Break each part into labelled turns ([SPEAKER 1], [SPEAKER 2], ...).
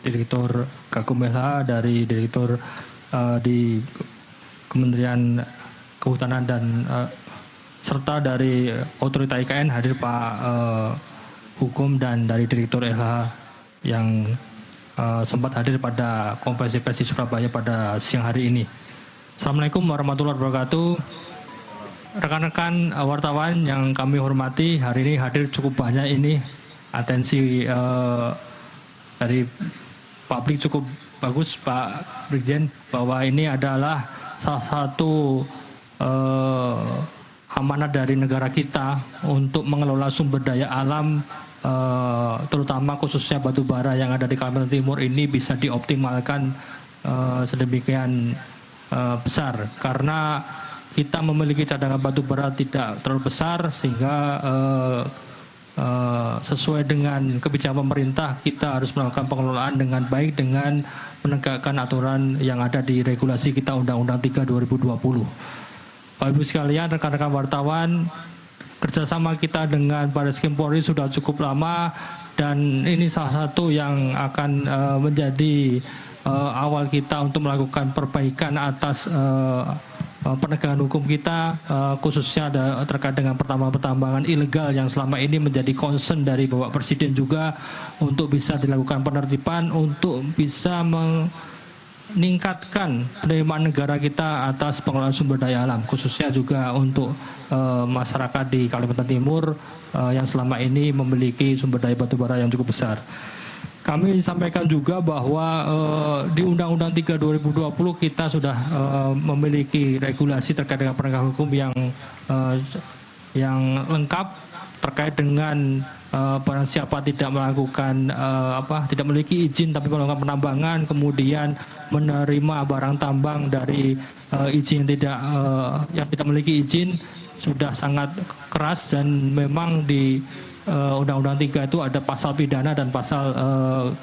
[SPEAKER 1] Direktur Gakumela, dari Direktur di Kementerian Kehutanan dan serta dari Otorita IKN hadir Pak Hukum dan dari Direktur LH yang sempat hadir pada konferensi pers di Surabaya pada siang hari ini. Assalamualaikum warahmatullahi wabarakatuh. Rekan-rekan wartawan yang kami hormati, hari ini hadir cukup banyak ini. Atensi dari publik cukup bagus, Pak Brigjen, bahwa ini adalah salah satu amanat dari negara kita untuk mengelola sumber daya alam, terutama khususnya batu bara yang ada di Kalimantan Timur ini bisa dioptimalkan sedemikian besar, karena kita memiliki cadangan batu bara tidak terlalu besar, sehingga sesuai dengan kebijakan pemerintah kita harus melakukan pengelolaan dengan baik dengan menegakkan aturan yang ada di regulasi kita Undang-Undang 3 2020. Bapak Ibu sekalian, rekan-rekan wartawan, kerjasama kita dengan Barreskrim Polri sudah cukup lama, dan ini salah satu yang akan menjadi awal kita untuk melakukan perbaikan atas penegakan hukum kita, khususnya terkait dengan pertambangan ilegal yang selama ini menjadi concern dari Bapak Presiden juga, untuk bisa dilakukan penertiban untuk bisa meningkatkan penerimaan negara kita atas pengelolaan sumber daya alam, khususnya juga untuk masyarakat di Kalimantan Timur yang selama ini memiliki sumber daya batubara yang cukup besar. Kami sampaikan juga bahwa di Undang-Undang 3 2020 kita sudah memiliki regulasi terkait dengan penegakan hukum yang lengkap terkait dengan barang siapa tidak melakukan tidak memiliki izin tapi melakukan penambangan, kemudian menerima barang tambang dari izin yang tidak memiliki izin, sudah sangat keras, dan memang di Undang-Undang 3 itu ada pasal pidana dan pasal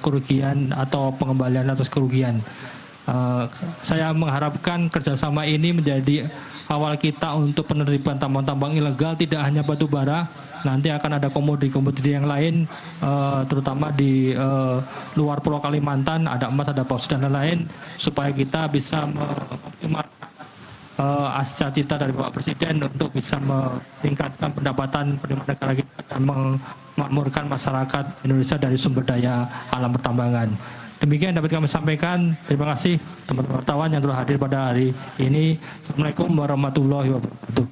[SPEAKER 1] kerugian atau pengembalian atas kerugian. Saya mengharapkan kerjasama ini menjadi awal kita untuk penertiban tambang-tambang ilegal, tidak hanya batu bara, nanti akan ada komoditi-komoditi yang lain, terutama di luar Pulau Kalimantan, ada emas, ada bauxit dan lain-lain, supaya kita bisa mengoptimalkan cita dari Bapak Presiden untuk bisa meningkatkan pendapatan penerimaan negara kita dan memakmurkan masyarakat Indonesia dari sumber daya alam pertambangan. Demikian dapat kami sampaikan. Terima kasih teman-teman wartawan yang telah hadir pada hari ini. Assalamualaikum warahmatullahi wabarakatuh.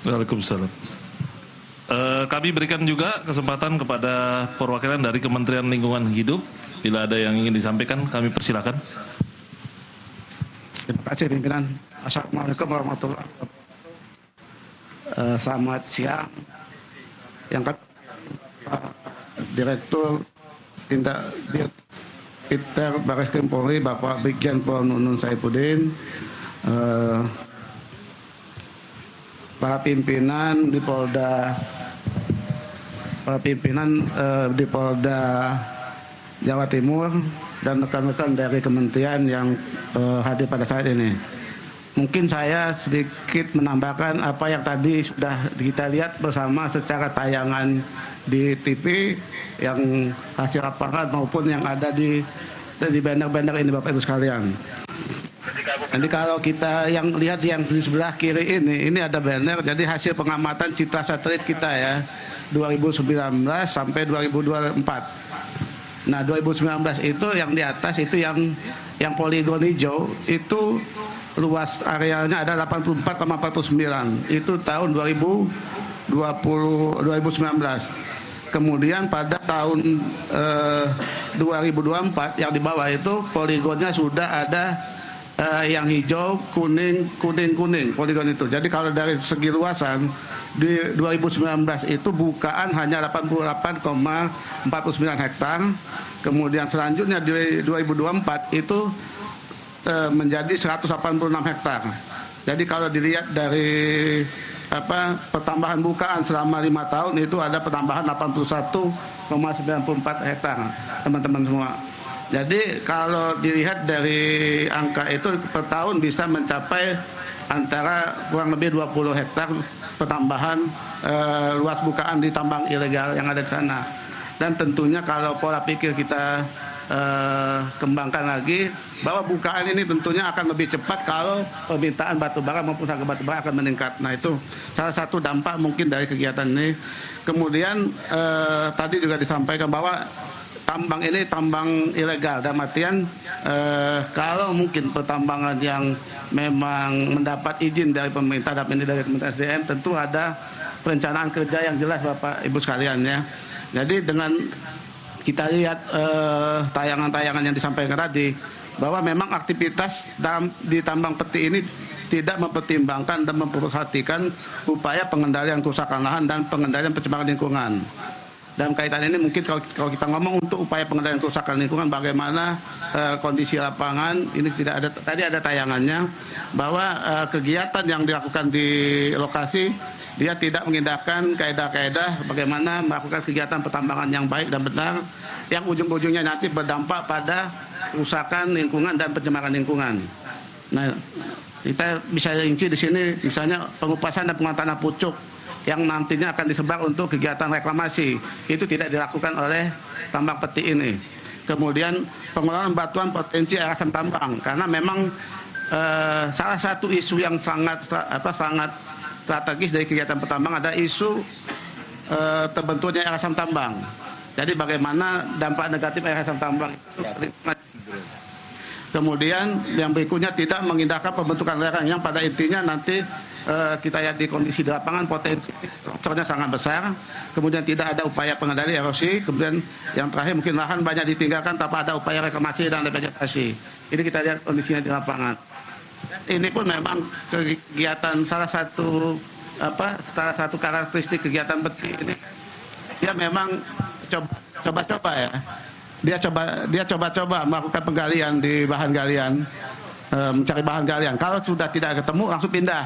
[SPEAKER 2] Waalaikumsalam. Kami berikan juga kesempatan kepada perwakilan dari Kementerian Lingkungan Hidup. Bila ada yang ingin disampaikan, kami persilakan.
[SPEAKER 3] Terima kasih pimpinan. Assalamualaikum warahmatullahi wabarakatuh. Selamat siang. Yang Direktur Tindak Peter Barreskrim Polri, Bapak Brigjen Pol Nunun Saifuddin, para pimpinan di Polda Jawa Timur, dan rekan-rekan dari kementerian yang hadir pada saat ini. Mungkin saya sedikit menambahkan apa yang tadi sudah kita lihat bersama secara tayangan di TV, yang hasil lapangan maupun yang ada di banner-banner ini, Bapak Ibu sekalian. Jadi kalau kita yang lihat yang di sebelah kiri ini ada banner, jadi hasil pengamatan citra satelit kita ya, 2019 sampai 2024. Nah, 2019 itu yang di atas itu yang poligon hijau itu luas arealnya ada 84,49, itu tahun 2019. Kemudian pada tahun 2024 yang di bawah itu poligonnya sudah ada yang hijau, kuning poligon itu. Jadi kalau dari segi luasan di 2019 itu bukaan hanya 88,49 hektar. Kemudian selanjutnya di 2024 itu menjadi 186 hektar. Jadi kalau dilihat dari pertambahan bukaan selama 5 tahun itu ada pertambahan 81,94 hektar, teman-teman semua. Jadi kalau dilihat dari angka itu per tahun bisa mencapai antara kurang lebih 20 hektar pertambahan luas bukaan di tambang ilegal yang ada di sana. Dan tentunya kalau pola pikir kita kembangkan lagi bahwa bukaan ini tentunya akan lebih cepat kalau permintaan batubara maupun harga batubara akan meningkat. Nah, itu salah satu dampak mungkin dari kegiatan ini. Kemudian tadi juga disampaikan bahwa tambang ini tambang ilegal, dan artian kalau mungkin pertambangan yang memang mendapat izin dari pemerintah dan ini dari Kementerian SDM, tentu ada perencanaan kerja yang jelas Bapak Ibu sekalian ya. Jadi dengan kita lihat tayangan-tayangan yang disampaikan tadi, bahwa memang aktivitas di tambang peti ini tidak mempertimbangkan dan memperhatikan upaya pengendalian kerusakan lahan dan pengendalian pencemaran lingkungan. Dalam kaitan ini mungkin kalau kita ngomong untuk upaya pengendalian kerusakan lingkungan, bagaimana kondisi lapangan ini tidak ada, tadi ada tayangannya bahwa kegiatan yang dilakukan di lokasi dia tidak mengindahkan kaedah-kaedah bagaimana melakukan kegiatan pertambangan yang baik dan benar, yang ujung-ujungnya nanti berdampak pada kerusakan lingkungan dan pencemaran lingkungan. Nah, kita bisa rinci di sini misalnya pengupasan dan penguatan tanah pucuk yang nantinya akan disebar untuk kegiatan reklamasi, itu tidak dilakukan oleh tambang peti ini. Kemudian pengelolaan batuan potensi air asam tambang, karena memang salah satu isu yang sangat strategis dari kegiatan pertambangan ada isu terbentuknya air asam tambang. Jadi bagaimana dampak negatif air asam tambang itu. Kemudian yang berikutnya tidak mengindahkan pembentukan lereng yang pada intinya nanti kita lihat di kondisi di lapangan potensi longsornya sangat besar. Kemudian tidak ada upaya pengendalian erosi. Kemudian yang terakhir mungkin lahan banyak ditinggalkan tanpa ada upaya reklamasi dan revegetasi. Ini kita lihat kondisinya di lapangan. Ini pun memang kegiatan salah satu karakteristik kegiatan peti ini, dia memang coba-coba ya. Dia coba-coba melakukan penggalian di bahan galian, mencari bahan galian. Kalau sudah tidak ketemu langsung pindah.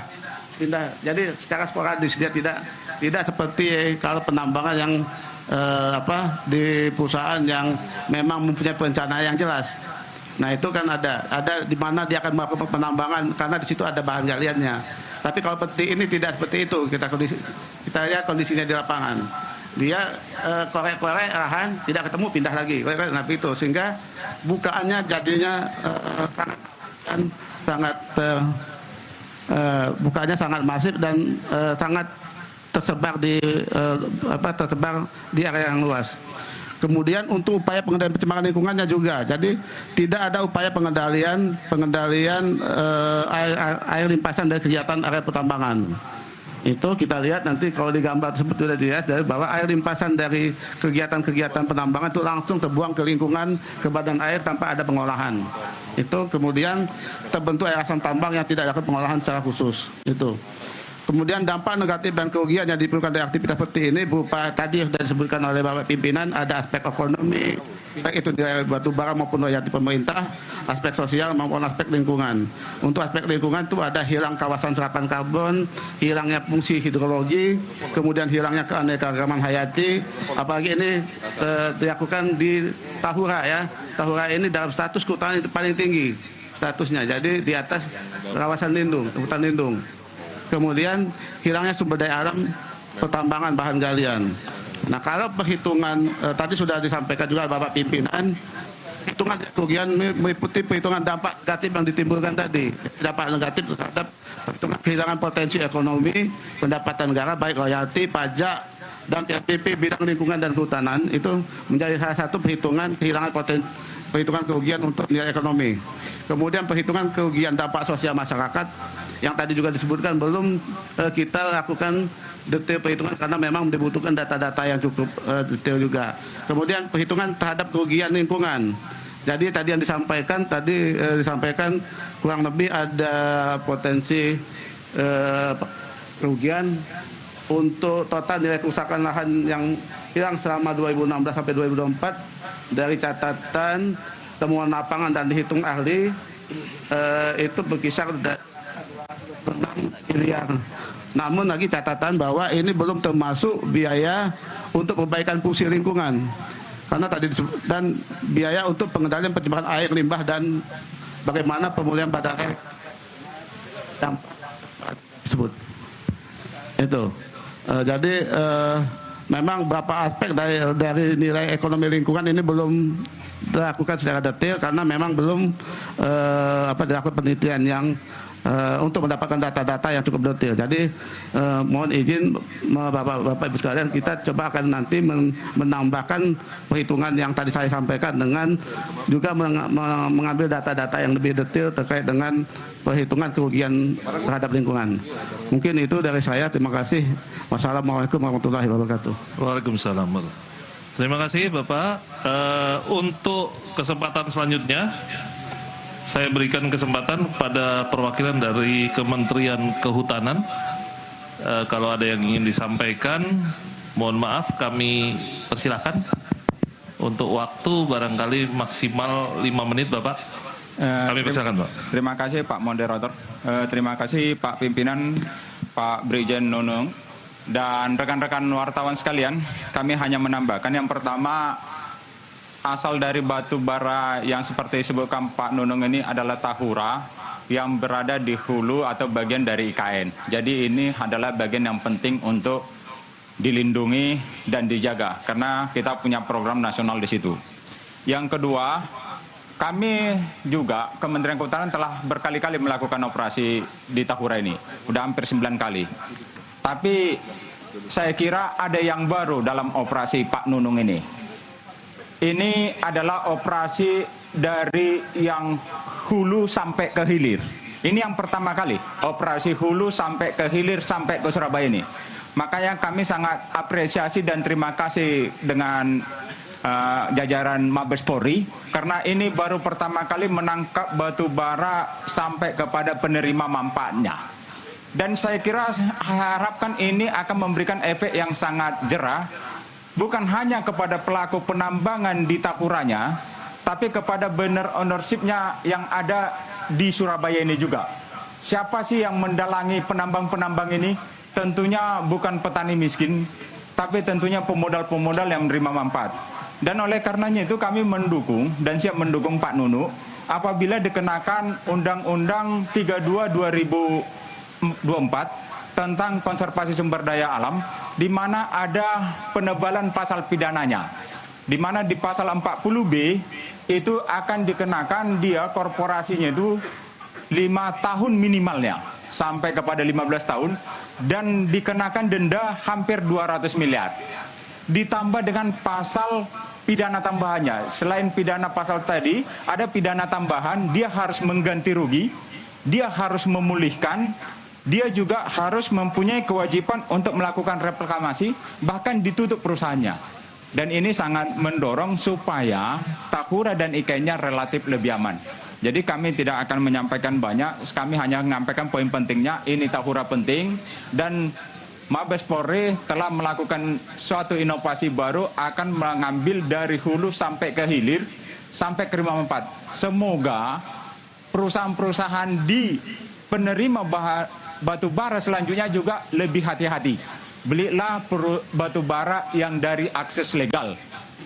[SPEAKER 3] Jadi secara sporadis, dia tidak seperti kalau penambangan yang di perusahaan yang memang mempunyai perencanaan yang jelas. Nah, itu kan ada di mana dia akan melakukan penambangan karena di situ ada bahan galiannya. Tapi kalau peti ini tidak seperti itu. Kita lihat kondisinya di lapangan. Dia korek-korek lahan tidak ketemu, pindah lagi. Nah, itu sehingga bukaannya jadinya bukaannya sangat masif dan sangat tersebar di area yang luas. Kemudian untuk upaya pengendalian pencemaran lingkungannya juga, jadi tidak ada upaya pengendalian air limpasan dari kegiatan area pertambangan. Itu kita lihat nanti kalau di gambar tersebut sudah dilihat dari bahwa air limpasan dari kegiatan-kegiatan penambangan itu langsung terbuang ke lingkungan, ke badan air tanpa ada pengolahan. Itu kemudian terbentuk air asam tambang yang tidak ada pengolahan secara khusus. Itu. Kemudian dampak negatif dan kerugian yang ditimbulkan dari aktivitas seperti ini berupa tadi yang sudah disebutkan oleh Bapak Pimpinan, ada aspek ekonomi, baik itu dari batubara maupun royalti pemerintah, aspek sosial maupun aspek lingkungan. Untuk aspek lingkungan itu ada hilang kawasan serapan karbon, hilangnya fungsi hidrologi, kemudian hilangnya keanekaragaman hayati, apalagi ini dilakukan di Tahura ya. Tahura ini dalam status kehutanan itu paling tinggi statusnya, jadi di atas kawasan lindung, hutan lindung. Kemudian hilangnya sumber daya alam pertambangan bahan galian. Nah, kalau perhitungan tadi sudah disampaikan juga Bapak Pimpinan, hitungan kerugian meliputi perhitungan dampak negatif yang ditimbulkan tadi. Dampak negatif terhadap perhitungan kehilangan potensi ekonomi, pendapatan negara baik royalti, pajak, dan TPP bidang lingkungan dan kehutanan itu menjadi salah satu perhitungan kehilangan perhitungan kerugian untuk nilai ekonomi. Kemudian perhitungan kerugian dampak sosial masyarakat yang tadi juga disebutkan belum kita lakukan detail perhitungan karena memang dibutuhkan data-data yang cukup detail juga. Kemudian perhitungan terhadap kerugian lingkungan. Jadi tadi yang disampaikan kurang lebih ada potensi kerugian untuk total nilai kerusakan lahan yang hilang selama 2016 sampai 2024 dari catatan temuan lapangan dan dihitung ahli itu berkisar 6 miliar. Namun lagi catatan bahwa ini belum termasuk biaya untuk perbaikan fungsi lingkungan. Karena tadi disebut, dan biaya untuk pengendalian pencemaran air limbah dan bagaimana pemulihan badan air yang disebut. Itu. Jadi memang beberapa aspek dari nilai ekonomi lingkungan ini belum dilakukan secara detail karena memang belum dilakukan penelitian yang untuk mendapatkan data-data yang cukup detail. Jadi mohon izin Bapak Ibu sekalian, kita coba akan nanti menambahkan perhitungan yang tadi saya sampaikan dengan juga mengambil data-data yang lebih detail terkait dengan perhitungan kerugian terhadap lingkungan. Mungkin itu dari saya. Terima kasih. Wassalamualaikum warahmatullahi wabarakatuh.
[SPEAKER 2] Waalaikumsalam. Terima kasih Bapak. Untuk kesempatan selanjutnya, saya berikan kesempatan pada perwakilan dari Kementerian Kehutanan. Kalau ada yang ingin disampaikan, mohon maaf, kami persilahkan. Untuk waktu barangkali maksimal 5 menit Bapak. Kami persilahkan Pak.
[SPEAKER 4] Terima kasih Pak Moderator. Terima kasih Pak Pimpinan, Pak Brigjen Nunung, dan rekan-rekan wartawan sekalian. Kami hanya menambahkan yang pertama, asal dari batu bara yang seperti disebutkan Pak Nunung ini adalah tahura yang berada di hulu atau bagian dari IKN. Jadi ini adalah bagian yang penting untuk dilindungi dan dijaga karena kita punya program nasional di situ. Yang kedua, kami juga Kementerian Kehutanan telah berkali-kali melakukan operasi di tahura ini. Udah hampir 9 kali. Tapi saya kira ada yang baru dalam operasi Pak Nunung ini. Ini adalah operasi dari yang hulu sampai ke hilir. Ini yang pertama kali, operasi hulu sampai ke hilir, sampai ke Surabaya ini. Makanya kami sangat apresiasi dan terima kasih dengan jajaran Mabes Polri, karena ini baru pertama kali menangkap batu bara sampai kepada penerima manfaatnya. Dan saya kira harapkan ini akan memberikan efek yang sangat jerah, bukan hanya kepada pelaku penambangan di tahuranya, tapi kepada benar ownership-nya yang ada di Surabaya ini juga. Siapa sih yang mendalangi penambang-penambang ini? Tentunya bukan petani miskin, tapi tentunya pemodal-pemodal yang menerima manfaat. Dan oleh karenanya itu kami mendukung dan siap mendukung Pak Nunu apabila dikenakan Undang-Undang 32 2024 tentang konservasi sumber daya alam, di mana ada penebalan pasal pidananya, di mana di pasal 40B itu akan dikenakan dia korporasinya itu 5 tahun minimalnya sampai kepada 15 tahun dan dikenakan denda hampir 200 miliar. Ditambah dengan pasal pidana tambahannya. Selain pidana pasal tadi, ada pidana tambahan, dia harus mengganti rugi, dia harus memulihkan, dia juga harus mempunyai kewajiban untuk melakukan reklamasi, bahkan ditutup perusahaannya. Dan ini sangat mendorong supaya tahura dan IKN-nya relatif lebih aman. Jadi kami tidak akan menyampaikan banyak, kami hanya menyampaikan poin pentingnya, ini tahura penting, dan Mabes Polri telah melakukan suatu inovasi baru, akan mengambil dari hulu sampai ke hilir, sampai ke terima manfaat. Semoga perusahaan-perusahaan di penerima batu bara selanjutnya juga lebih hati-hati. Belilah batu bara yang dari akses legal,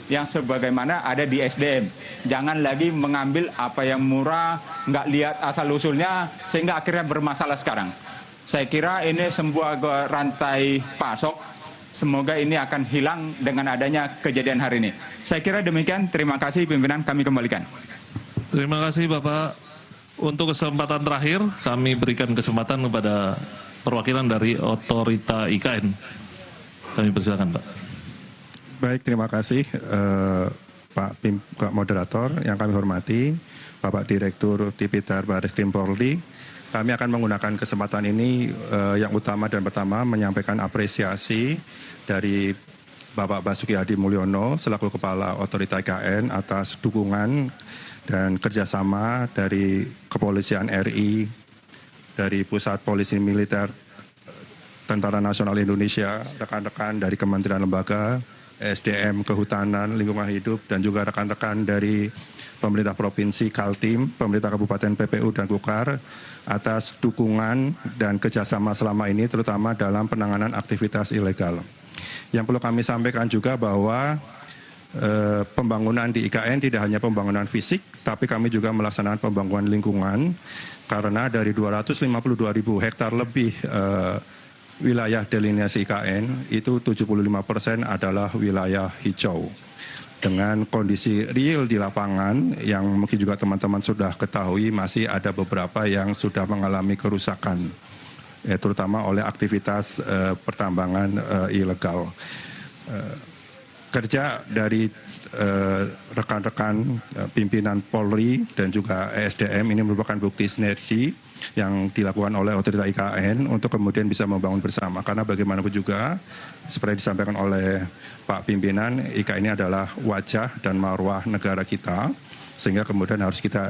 [SPEAKER 4] yang sebagaimana ada di SDM. Jangan lagi mengambil apa yang murah, nggak lihat asal-usulnya, sehingga akhirnya bermasalah sekarang. Saya kira ini sebuah rantai pasok, semoga ini akan hilang dengan adanya kejadian hari ini. Saya kira demikian, terima kasih pimpinan, kami kembalikan.
[SPEAKER 2] Terima kasih Bapak. Untuk kesempatan terakhir, kami berikan kesempatan kepada perwakilan dari Otorita IKN. Kami persilakan Pak.
[SPEAKER 5] Baik, terima kasih Pak Moderator yang kami hormati, Bapak Direktur Tipiter Barreskrim Polri. Kami akan menggunakan kesempatan ini yang utama dan pertama menyampaikan apresiasi dari Bapak Basuki Hadi Mulyono selaku Kepala Otorita IKN atas dukungan dan kerjasama dari Kepolisian RI, dari Pusat Polisi Militer Tentara Nasional Indonesia, rekan-rekan dari Kementerian Lembaga, SDM, Kehutanan, Lingkungan Hidup, dan juga rekan-rekan dari pemerintah provinsi Kaltim, pemerintah kabupaten PPU dan Kukar atas dukungan dan kerjasama selama ini terutama dalam penanganan aktivitas ilegal. Yang perlu kami sampaikan juga bahwa pembangunan di IKN tidak hanya pembangunan fisik, tapi kami juga melaksanakan pembangunan lingkungan karena dari 252.000 hektar lebih wilayah delineasi IKN itu 75% adalah wilayah hijau. dengan kondisi real di lapangan yang mungkin juga teman-teman sudah ketahui masih ada beberapa yang sudah mengalami kerusakan, terutama oleh aktivitas pertambangan ilegal. Kerja dari rekan-rekan pimpinan Polri dan juga ESDM ini merupakan bukti sinergi yang dilakukan oleh otoritas IKN untuk kemudian bisa membangun bersama. Karena bagaimanapun juga, seperti disampaikan oleh Pak Pimpinan, IKN ini adalah wajah dan marwah negara kita, sehingga kemudian harus kita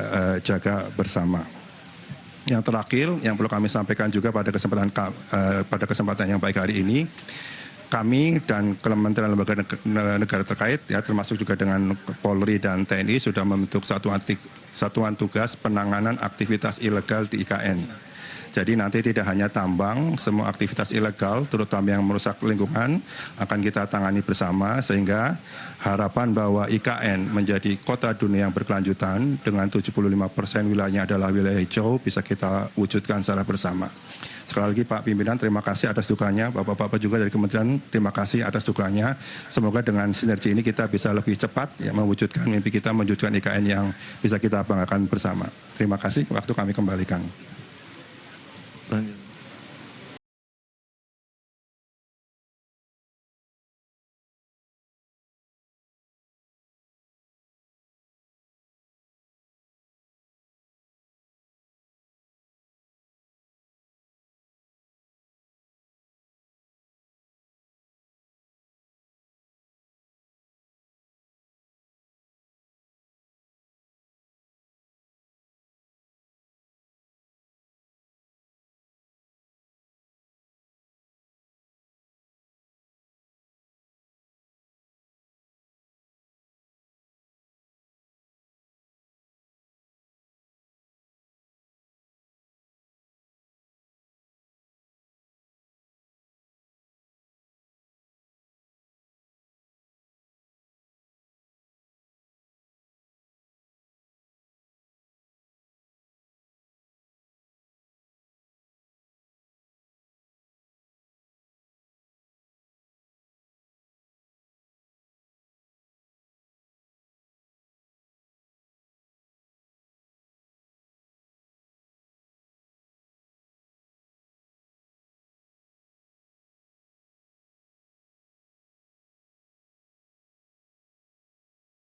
[SPEAKER 5] jaga bersama. Yang terakhir, yang perlu kami sampaikan juga pada kesempatan yang baik hari ini, kami dan kementerian lembaga negara terkait, ya termasuk juga dengan Polri dan TNI sudah membentuk satuan tugas penanganan aktivitas ilegal di IKN. Jadi nanti tidak hanya tambang, semua aktivitas ilegal, terutama yang merusak lingkungan, akan kita tangani bersama sehingga harapan bahwa IKN menjadi kota dunia yang berkelanjutan dengan 75% wilayahnya adalah wilayah hijau bisa kita wujudkan secara bersama. Sekali lagi Pak Pimpinan, terima kasih atas dukungannya. Bapak-bapak juga dari Kementerian, terima kasih atas dukungannya. Semoga dengan sinergi ini kita bisa lebih cepat ya, mewujudkan mimpi kita, mewujudkan IKN yang bisa kita banggakan bersama. Terima kasih, waktu kami kembalikan.
[SPEAKER 2] Lanjut.